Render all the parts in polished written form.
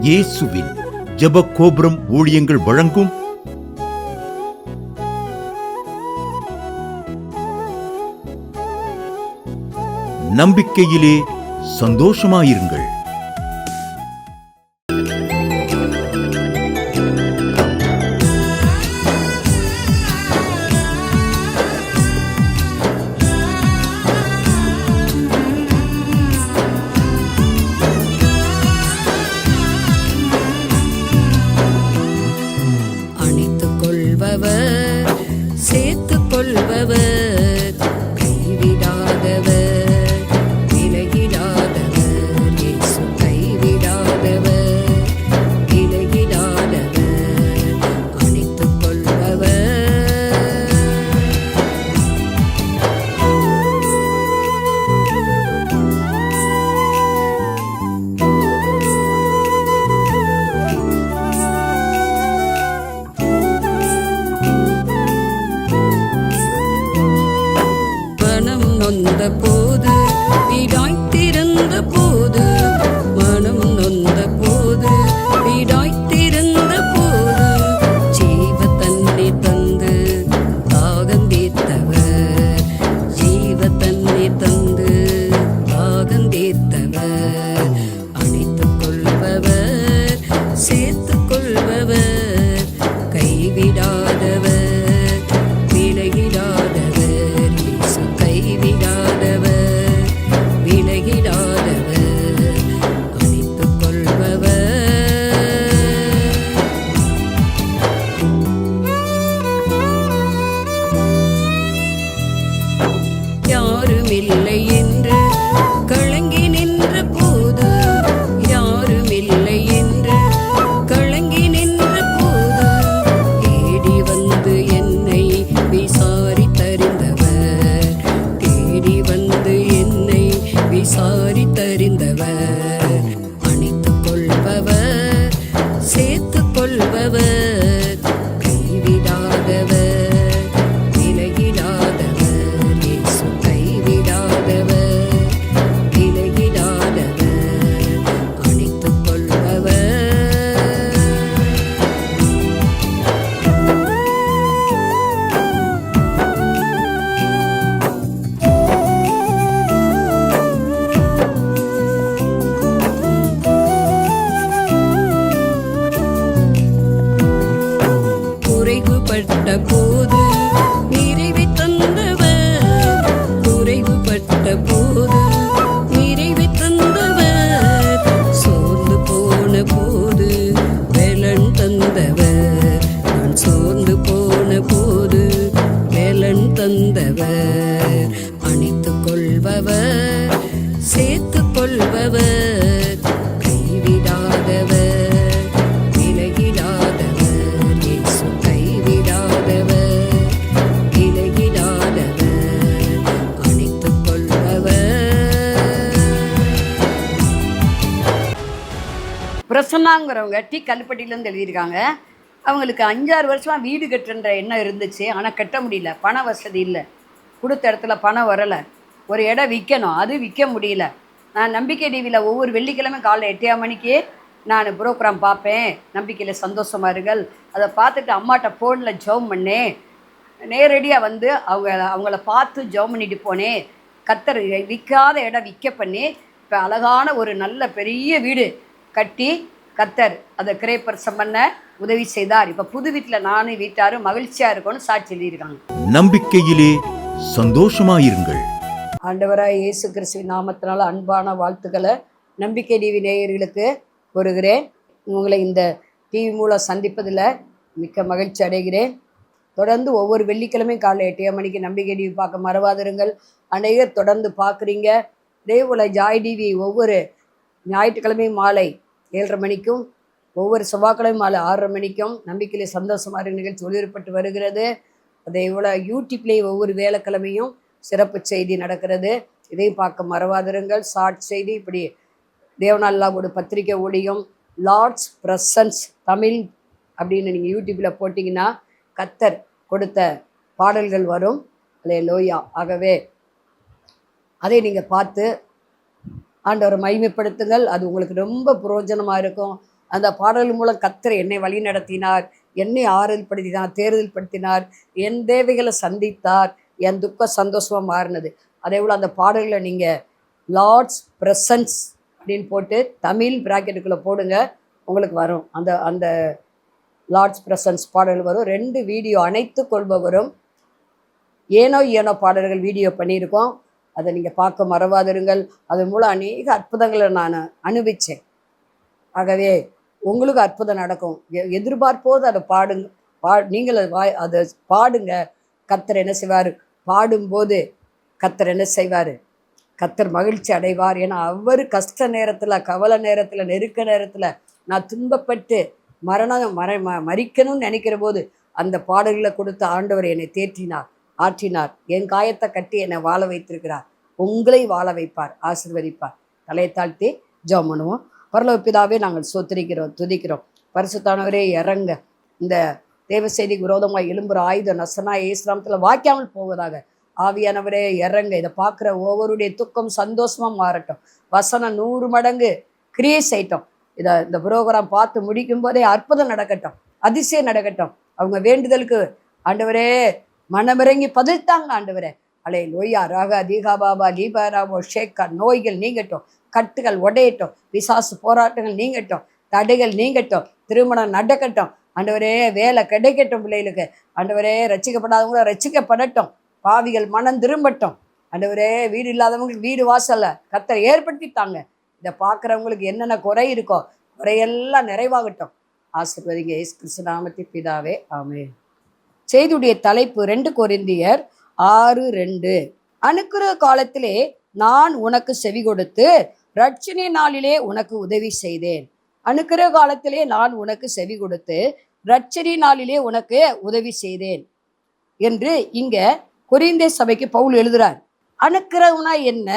இயேசுவின் ஜெப கோபுரம் ஊழியங்கள் வழங்கும் நம்பிக்கையிலே சந்தோஷமாயிருங்கள். சேர்த்துக் கொள்பவர், கைவிடாதவர், விலகிடாதவர், இயேசு கைவிடாதவர், விலகிடாதவர், அணைத்துக் கொள்பவர். நொந்த போது வீடாய்த்திருந்த போது, மனம் நொந்த போது வீடாய்த்திருந்த போது, ஜீவ தண்ணீர் தந்து தாகம் தீர்த்தவர், ஜீவ தண்ணீர் தந்து தாகம் தீர்த்தவர், அணைத்துக் கொள்பவர், சேர்த்துக் கொள்பவர், கைவிடாதவர், விலகிடாதவர், இயேசு கைவிடாதவர், விலகிடாதவர், அணைத்துக் கொள்பவர். யாருமில்லை என்று கலங்கி நின்ற போது, யாருமில்லை என்று கலங்கி நின்ற போது, தேடி வந்து என்னை விசாரித்தறிந்தவர், தேடி வந்து என்னை விசாரித்தறிந்தவர், அணைத்துக் கொள்பவர், சேர்த்துக் கொள்பவர், கைவிடாதவர், விலகிடாதவர், இயேசு கைவிடாதவர், விலகிடாதவர், அணைத்துக் கொள்பவர். குறைவுபட்ட போது நிறைவை தந்தவர், குறைவுபட்ட போது நிறைவை தந்தவர், சோர்ந்து போன போது வேலன் தந்தவர், நான் சோர்ந்து போன போது வேலன் தந்தவர், அணைத்துக் கொள்பவர், சேர்த்துக் கொள்பவர், கைவிடாதவர், விலகிடாதவர், இயேசு கைவிடாதவர், விலகிடாதவர், அணைத்துக் கொள்பவர். பிரசன்னாங்கிறவங்க டி கல்லுப்பட்டியிலேருந்து எழுதியிருக்காங்க. அவங்களுக்கு 5-6 வருஷமாக வீடு கட்டுன்ற எண்ணம் இருந்துச்சு. ஆனால் கட்ட முடியல, பண வசதி இல்லை, கொடுத்த இடத்துல பணம் வரலை, ஒரு இடம் விற்கணும், அது விற்க முடியல. நான் நம்பிக்கை டிவியில் ஒவ்வொரு வெள்ளிக்கிழமை காலைல 8 மணிக்கு நான் ப்ரோக்ராம் பார்ப்பேன், நம்பிக்கையில் சந்தோஷமாக இருங்கள். அதை பார்த்துட்டு அம்மாட்ட ஃபோனில் ஜெபம் பண்ணேன், நேரடியாக வந்து அவங்கள பார்த்து ஜெபம் பண்ணிட்டு போனேன். கர்த்தர் விற்காத இடம் விற்க பண்ணி இப்போ அழகான ஒரு நல்ல பெரிய வீடு கட்டி கர்த்தர் அதை கிரயப்பரிசம் பண்ண உதவி செய்தார். இப்போ புது வீட்டில் நானும் வீட்டாரும் மகிழ்ச்சியாக இருக்கணும்னு சாட்சி எழுதியிருக்காங்க. நம்பிக்கையிலே சந்தோஷமாயிருங்கள். ஆண்டவராக இயேசு கிறிஸ்துவின் நாமத்தினால அன்பான வாழ்த்துக்களை நம்பிக்கை டிவி நேயர்களுக்கு கூறுகிறேன். உங்களை இந்த டிவி மூலம் சந்திப்பதில் மிக்க மகிழ்ச்சி அடைகிறேன். தொடர்ந்து ஒவ்வொரு வெள்ளிக்கிழமையும் காலைல 8 மணிக்கு நம்பிக்கை டிவி பார்க்க மறவாதிருங்கள். அநேகர் தொடர்ந்து பார்க்குறீங்க. இதேபோல் ஜாய் டிவி ஒவ்வொரு ஞாயிற்றுக்கிழமையும் மாலை 7:30 மணிக்கும், ஒவ்வொரு செவ்வாய்க்கிழமை மாலை 6:30 மணிக்கும் நம்பிக்கையிலே சந்தோஷமாக நிகழ்ச்சி ஒளிபரப்பட்டு வருகிறது. அதே போல் யூடியூப்லேயும் ஒவ்வொரு வேலைக்கிழமையும் சிறப்பு செய்தி நடக்கிறது. இதையும் பார்க்க மறவாதிருங்கள். ஷார்ட் செய்தி, இப்படி தேவனால்லாவோட பத்திரிக்கை ஊழியம், லார்ட்ஸ் பிரசன்ஸ் தமிழ் அப்படின்னு நீங்கள் யூடியூப்பில் போட்டிங்கன்னா கர்த்தர் கொடுத்த பாடல்கள் வரும். அல்லேலூயா. ஆகவே அதை நீங்கள் பார்த்து ஆண்டவரை மகிமைப்படுத்துங்கள். அது உங்களுக்கு ரொம்ப பிரயோஜனமாக இருக்கும். அந்த பாடல்கள் மூலம் கர்த்தர் என்னை வழி நடத்தினார், என்னை ஆறுதல் படுத்தினார், தேறுதல் படுத்தினார், என் தேவைகளை சந்தித்தார், என் துக்கம் சந்தோஷமாக மாறினது. அதே போல் அந்த பாடல்களை நீங்கள் லார்ட்ஸ் ப்ரெசன்ஸ் அப்படின்னு போட்டு தமிழ் ப்ராக்கெட்டுக்குள்ளே போடுங்க, உங்களுக்கு வரும். அந்த அந்த லார்ட்ஸ் ப்ரெசன்ஸ் பாடல் வரும். 2 வீடியோ அணைத்து கொள்பவரும் ஏனோ ஏனோ பாடல்கள் வீடியோ பண்ணியிருக்கோம். அதை நீங்கள் பார்க்க மறவாதிருங்கள். அதன் மூலம் அநேக அற்புதங்களை நான் அனுபவித்தேன். ஆகவே உங்களுக்கு அற்புதம் நடக்கும். எதிர்பார்ப்போது அதை பாடுங்க. நீங்கள் அதை பாடுங்க. கர்த்தர் என்ன செய்வார்? பாடும்போது கர்த்தர் என்ன செய்வார்? கர்த்தர் மகிழ்ச்சி அடைவார். ஏன்னா அவர் கஷ்ட நேரத்தில், கவலை நேரத்தில், நெருக்க நேரத்தில், நான் துன்பப்பட்டு மறிக்கணும்னு நினைக்கிற போது அந்த பாடல்களை கொடுத்து ஆண்டவர் என்னை தேற்றினார், ஆற்றினார். என் காயத்தை கட்டி என்னை வாழ வைத்திருக்கிறார். உங்களை வாழ வைப்பார், ஆசீர்வதிப்பார். தலையை தாழ்த்தி ஜெபம் பண்ணுவோம். பரலோக பிதாவே, நாங்கள் ஸ்தோத்திரிக்கிறோம், துதிக்கிறோம். பரிசுத்தானவரே இறங்க. இந்த தேவ செய்திக்கு விரோதமாக எழும்புற ஆயுதம் நசனா இஸ்லாமத்தில் வாய்க்காமல் போவதாக. ஆவியானவரே இறங்க. இதை பார்க்குற ஒவ்வொருடைய துக்கம் சந்தோஷமாக மாறட்டும். வசனம் 100 மடங்கு கிரியை செய்யட்டும். இந்த புரோகிராம் பார்த்து முடிக்கும் போதே அற்புதம் நடக்கட்டும், அதிசயம் நடக்கட்டும். அவங்க வேண்டுதலுக்கு ஆண்டவரே மனமிறங்கி பதில்த்தாங்க ஆண்டவரே. அலே லோய்யா ராகா தீகா பாபா லீபாராமோ ஷேக்கா. நோய்கள் நீங்கட்டும், கட்டுகள் உடையட்டும், பிசாசு போராட்டங்கள் நீங்கட்டும், தடைகள் நீங்கட்டும், திருமணம் நடக்கட்டும் ஆண்டவரே. வேலை கிடைக்கட்டும் பிள்ளைகளுக்கு ஆண்டவரே. ரட்சிக்கப்படாதவங்களும் ரட்சிக்கப்படட்டும், பாவிகள் மனம் திரும்பட்டும் ஆண்டவரே. வீடு இல்லாதவங்களுக்கு வீடு வாசல்ல கர்த்தர் ஏற்படுத்தித்தாங்க. இதை பார்க்குறவங்களுக்கு என்னென்ன குறை இருக்கோ குறையெல்லாம் நிறைவாகட்டும். ஆசீர்வதிங்க இயேசு கிறிஸ்து நாமத்தில் பிதாவே, ஆமென். செய்தியுடைய தலைப்பு 2 கொரிந்தியர் 6:2. அனுக்கிரக காலத்திலே நான் உனக்கு செவி கொடுத்து ரட்சணை நாளிலே உனக்கு உதவி செய்தேன். அனுக்கிரக காலத்திலே நான் உனக்கு செவி கொடுத்து ரட்சணை நாளிலே உனக்கு உதவி செய்தேன் என்று இங்க கொரிந்திய சபைக்கு பவுல் எழுதுறார். அனுக்கிரகம்னா என்ன,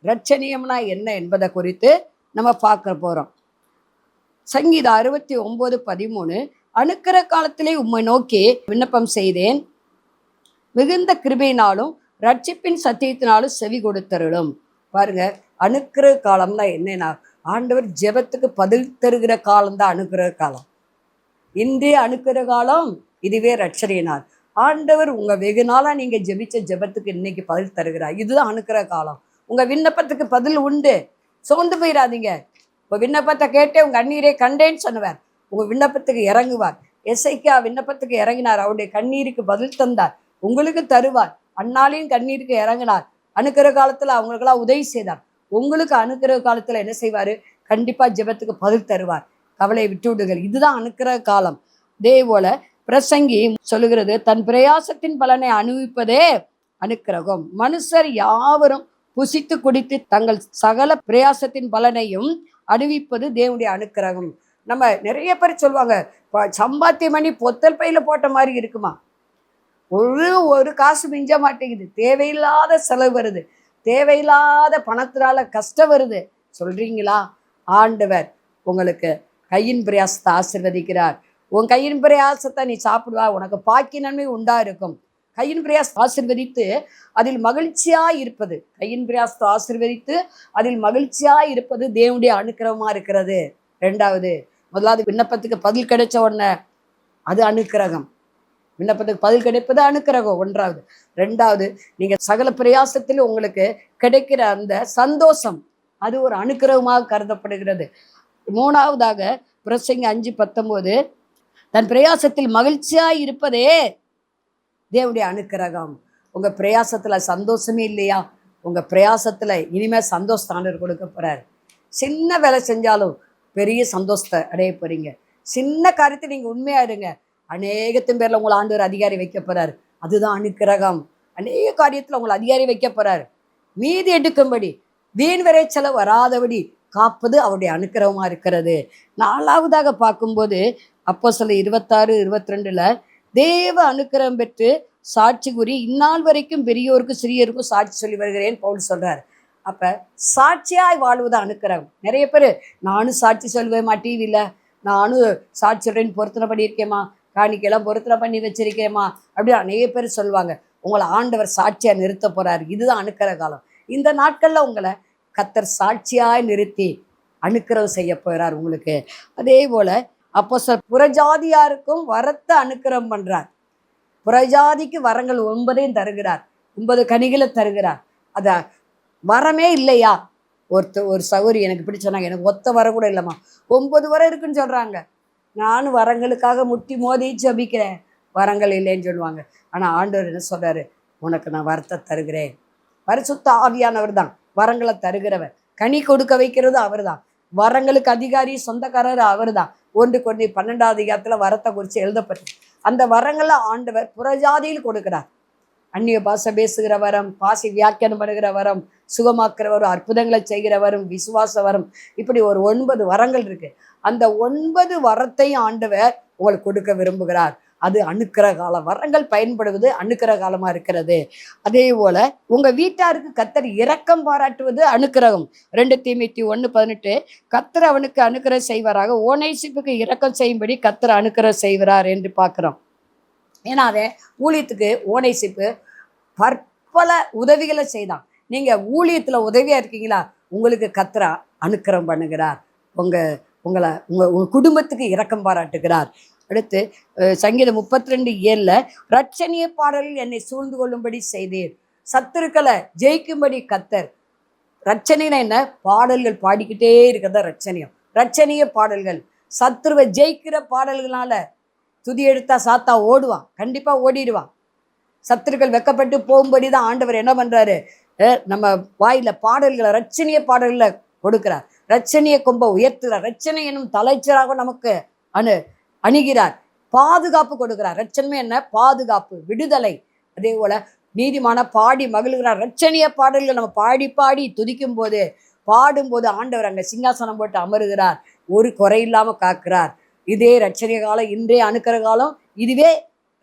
ரட்சணியம்னா என்ன என்பதை குறித்து நம்ம பார்க்க போறோம். சங்கீதம் 69:13. அனுக்கிரக காலத்திலே உம்மை நோக்கி விண்ணப்பம் செய்தேன், மிகுந்த கிருபையினாலும் ரட்சிப்பின் சத்தியத்தினாலும் செவி கொடுத்தருளும். பாருங்க, அனுக்கிரக காலம்னா என்னன்னா, ஆண்டவர் ஜெபத்துக்கு பதில் தருகிற காலம்தான் அனுக்கிரக காலம். இன்றைய அனுக்கிரக காலம் இதுவே ரட்சணை நாள். ஆண்டவர் உங்க வெகு நாளா நீங்க ஜெபிச்ச ஜெபத்துக்கு இன்னைக்கு பதில் தருகிறார். இதுதான் அனுக்கிரக காலம். உங்க விண்ணப்பத்துக்கு பதில் உண்டு, சோர்ந்து போயிடாதீங்க. உங்க விண்ணப்பத்தை கேட்டே உங்க கண்ணீரை கண்டேன்னு சொன்னவர் உங்க விண்ணப்பத்துக்கு இறங்குவார். எசேக்கியா விண்ணப்பத்துக்கு இறங்கினார், அவருடைய கண்ணீருக்கு பதில் தந்தார், உங்களுக்கு தருவார். அந்நாளையும் கண்ணீருக்கு இறங்கினார், அனுக்கிரக காலத்துல அவங்களுக்கெல்லாம் உதவி செய்தார். உங்களுக்கு அனுக்கிரக காலத்துல என்ன செய்வாரு? கண்டிப்பா ஜெபத்துக்கு பதில் தருவார். கவலையை விட்டு விடுங்கள். இதுதான் அனுக்கிரக காலம். இதே போல பிரசங்கி சொல்லுகிறது, தன் பிரயாசத்தின் பலனை அனுபவிப்பதே அனுக்கிரகம். மனுஷர் யாவரும் புசித்து குடித்து தங்கள் சகல பிரயாசத்தின் பலனையும் அனுபவிப்பது தேவனுடைய அனுக்கிரகம். நம்ம நிறைய பேர் சொல்லுவாங்க, சம்பாத்தியம் பண்ணி பொத்தல் பையில போட்ட மாதிரி இருக்குமா, ஒரு காசு மிஞ்ச மாட்டேங்குது, தேவையில்லாத செலவு வருது, தேவையில்லாத பணத்தினால கஷ்டம் வருது சொல்றீங்களா? ஆண்டவர் உங்களுக்கு கையின் பிரயாசத்தை ஆசீர்வதிக்கிறார். உன் கையின் பிரயாசத்தை நீ சாப்பிடுவா, உனக்கு பாக்கிய நன்மை உண்டா இருக்கும். கையின் பிரயாசத்தை ஆசீர்வதித்து அதில் மகிழ்ச்சியா இருப்பது, கையின் பிரயாசத்தை ஆசீர்வதித்து அதில் மகிழ்ச்சியா இருப்பது தேவனுடைய அனுக்கிரகமா இருக்கிறது. 2வது, முதலாவது விண்ணப்பத்துக்கு பதில் கிடைச்ச உடனே அது அனுக்கிரகம். விண்ணப்பத்துக்கு பதில் கிடைப்பது அனுக்கிரகம் 1வது. 2வது, நீங்க சகல பிரயாசத்தில் உங்களுக்கு கிடைக்கிற அந்த சந்தோஷம் அது ஒரு அனுக்கிரகமாக கருதப்படுகிறது. 3வதாக பிரசங்கி 5:19, தன் பிரயாசத்தில் மகிழ்ச்சியா இருப்பதே தேவனுடைய அனுக்கிரகம். உங்க பிரயாசத்துல சந்தோஷமே இல்லையா? உங்க பிரயாசத்துல இனிமே சந்தோஷம் கொடுக்க போறாரு. சின்ன வேலை செஞ்சாலும் பெரிய சந்தோஷத்தை அடைய போறீங்க. சின்ன காரியத்தை நீங்க உண்மையா இருங்க, அநேகத்தின் பேர்ல உங்களை ஆண்டவர் அதிகாரி வைக்க போறாரு. அதுதான் அனுக்கிரகம். அநேக காரியத்துல உங்களை அதிகாரி வைக்க போறாரு. மீதி எடுக்கும்படி வீண் விரைச்சல வராதபடி காப்பது அவருடைய அனுக்கிரகமா இருக்கிறது. 4வதாக பார்க்கும்போது அப்போஸ்தலர் 26:22 தேவ அனுக்கிரகம் பெற்று சாட்சி கூறி இந்நாள் வரைக்கும் பெரியோருக்கும் சிறியோருக்கும் சாட்சி சொல்லி வருகிறேன் பவுல் சொல்றாரு. அப்ப சாட்சியாய் வாழ்வது அனுக்கிரகம். நிறைய பேர் நானும் சாட்சி சொல்வேமா, டிவியில நானும் சாட்சி சொல்றேன்னு பொருத்தனை பண்ணியிருக்கேம்மா, காணிக்கையெல்லாம் பொருத்தனை பண்ணி வச்சிருக்கேம்மா அப்படி அநேக பேர் சொல்லுவாங்க. உங்களை ஆண்டவர் சாட்சியா நிறுத்த போறாரு. இதுதான் அனுக்கிரக காலம். இந்த நாட்கள்ல உங்களை கர்த்தர் சாட்சியாய் நிறுத்தி அனுக்கிரகம் செய்ய போகிறார் உங்களுக்கு. அதே போல் அப்போஸ்தலர் புறஜாதியாருக்கும் வரத்தை அனுக்கிரகம் பண்ணுறார். புறஜாதிக்கு வரங்கள் 9 தருகிறார், 9 கனிகளை தருகிறார். அதை வரமே இல்லையா? ஒரு சகோதரி எனக்கு பிடிச்சோன்னாங்க, எனக்கு ஒத்த வர கூட இல்லைம்மா, 9 வரம் இருக்குன்னு சொல்கிறாங்க. நானும் வரங்களுக்காக முட்டி மோதி ஜபிக்கிறேன், வரங்கள் இல்லைன்னு சொல்லுவாங்க. ஆனால் ஆண்டவர் என்ன சொல்கிறாரு? உனக்கு நான் வரத்தை தருகிறேன். பரிசுத்த ஆவியானவர் தான் வரங்களை தருகிறவர், கனி கொடுக்க வைக்கிறது அவர் தான், வரங்களுக்கு அதிகாரி சொந்தக்காரர் அவர் தான். 1 Corinthians 12வது அதிகாரத்தில் வரத்தை குறித்து எழுதப்பட்டு அந்த வரங்களை ஆண்டவர் புறஜாதியில் கொடுக்கிறார். அந்நிய பாஷை பேசுகிற வரம், பாசி வியாக்கியானம் பண்ணுகிற வரம், சுகமாக்குற வரம், அற்புதங்களை செய்கிற வரம், விசுவாச வரம், இப்படி ஒரு 9 வரங்கள் இருக்கு. அந்த 9 வரத்தையும் ஆண்டவர் உங்களுக்கு கொடுக்க விரும்புகிறார். அது அனுக்கிரக காலம். வரங்கள் பயன்படுவது அனுக்கிரக காலமா இருக்கிறது. அதே போல உங்க வீட்டாருக்கு கர்த்தர் இரக்கம் பாராட்டுவது அனுக்கிரகம். 2 தீமோத்தேயு 1:18 கர்த்தர் அவனுக்கு அனுக்கிரகம் செய்வாராக, ஓனேசிப்புக்கு இரக்கம் செய்யும்படி கர்த்தர் அனுக்கிரகம் செய்வார் என்று பார்க்கிறோம். ஏன்னா அதை ஊழியத்துக்கு ஓனேசிப்பு பற்பல உதவிகளை செய்தான். நீங்க ஊழியத்துல உதவியா இருக்கீங்களா, உங்களுக்கு கர்த்தர் அனுக்கிரகம் பண்ணுகிறார், உங்க குடும்பத்துக்கு இரக்கம் பாராட்டுகிறார். அடுத்து சங்கீதம் 32:7 ரட்சணிய பாடல்கள் என்னை சூழ்ந்து கொள்ளும்படி செய்தீர், சத்துருக்களை ஜெயிக்கும்படி கர்த்தர். ரட்சணினா என்ன? பாடல்கள் பாடிக்கிட்டே இருக்கிறதா ரட்சணியம். ரட்சணிய பாடல்கள் சத்துருவை ஜெயிக்கிற பாடல்களால துதி எடுத்தா சாத்தா ஓடுவான், கண்டிப்பா ஓடிடுவான். சத்துருக்கள் வெக்கப்பட்டு போகும்படி தான் ஆண்டவர் என்ன பண்றாரு? நம்ம வாயில பாடல்களை, ரட்சணிய பாடல்களை கொடுக்கிறார். ரட்சணிய கொம்ப உயர்த்துகிறார். ரட்சணை எனும் தலைச்சராக நமக்கு அணுகிறார். பாதுகாப்பு கொடுக்கிறார். ரட்சணமே என்ன? பாதுகாப்பு, விடுதலை. அதே போல நீதிமான பாடி மகிழ்கிறார். ரட்சணிய பாடல்கள் நம்ம பாடி பாடி துதிக்கும் போது, பாடும்போது ஆண்டவர் அங்க சிங்காசனம் போட்டு அமருகிறார், ஒரு குறை இல்லாம காக்கிறார். இதே ரட்சணிய காலம், இன்றைய அனுக்கிற காலம், இதுவே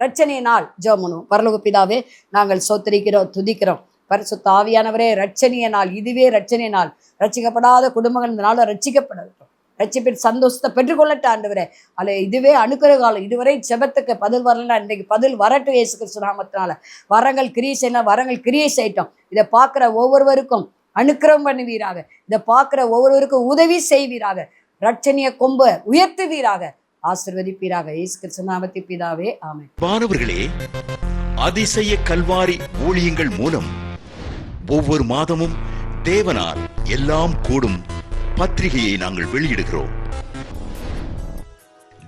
ரட்சணிய நாள். ஜெபம் பண்ணுவோம். பரலோக பிதாவே, நாங்கள் சோத்தரிக்கிறோம், துதிக்கிறோம். பரிசுத்த ஆவியானவரே, ரட்சணிய நாள், இதுவே ரட்சணிய நாள். ரட்சிக்கப்படாத குடும்பங்கள் இந்த நாளை ரட்சிக்கப்படட்டும், ரட்சிப்பின் சந்தோஷத்தை பெற்றுக்கொள்ளட்டும் ஆண்டவரே. அல்ல இதுவே அனுக்கிற காலம். இதுவரை ஜெபத்துக்கு பதில் வரலன்னா இன்றைக்கு பதில் வரட்டும் இயேசு கிறிஸ்து நாமத்தினால. வரங்கள் கிரியை செய்யணும், வரங்கள் கிரியை செய்யட்டும். இதை பார்க்குற ஒவ்வொருவருக்கும் அனுக்கிரகம் பண்ணுவீராக, இதை பார்க்குற ஒவ்வொருவருக்கும் உதவி செய்வீராக, ரட்சணிய கொம்ப உயர்த்துவீராக, ஆசீர்வதிப்பீராக. இயேசு கிறிஸ்து நாமத்தில் பிதாவே, ஆமென். மாணவர்களே, அதிசய கல்வாரி ஊழியங்கள் மூலம் ஒவ்வொரு மாதமும் தேவனால் எல்லாம் கூடும் பத்திரிகையை நாங்கள் வெளியிடுகிறோம்.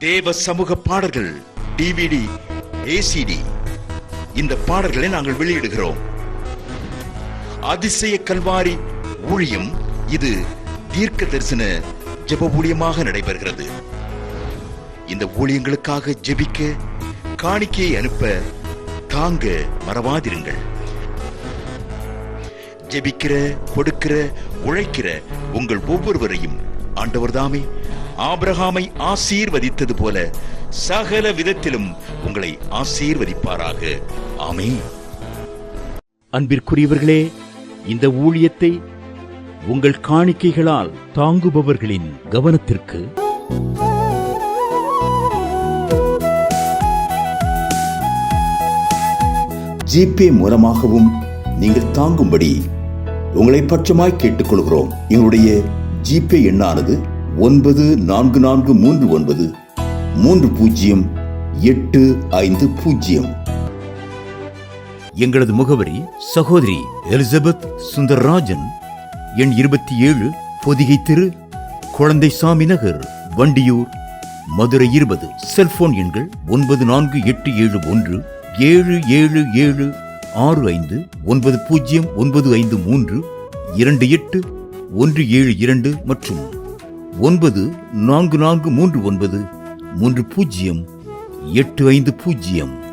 தேவ சமூக பாடல்கள் DVD, ACD இந்த பாடல்களை நாங்கள் வெளியிடுகிறோம். அதிசய கல்வாரி ஊழியம் இது தீர்க்க தரிசன ஜெப ஊழியமாக நடைபெறுகிறது. இந்த ஊழியங்களுக்காக ஜெபிக்க, காணிக்கையை அனுப்ப தாங்க மறவாதிருங்கள். ஜெபிக்கிற, கொடுக்கிற, உழைக்கிற உங்கள் ஒவ்வொருவரையும் ஆண்டவர் தாமே ஆபிரகாமை ஆசீர்வதித்தது போல சகல விதத்திலும் உங்களை ஆசீர்வதிப்பாராக. ஆமென். அன்பிற்குரியவர்களே, இந்த ஊழியத்தை உங்கள் காணிக்கைகளால் தாங்குபவர்களின் கவனத்திற்கு ஜிபே மூலமாகவும் நீங்கள் தாங்கும்படி உங்களை பட்சமாய் கேட்டுக்கொள்கிறோம். எங்களுடைய ஜிபே எண்ணானது 9439308550. எங்களது முகவரி சகோதரி எலிசபெத் சுந்தரராஜன், எண் 27, பொதிகை தெரு, குழந்தைசாமி நகர், வண்டியூர், மதுரை 20. செல்போன் எண்கள் 94771795328172 மற்றும் 9443930850.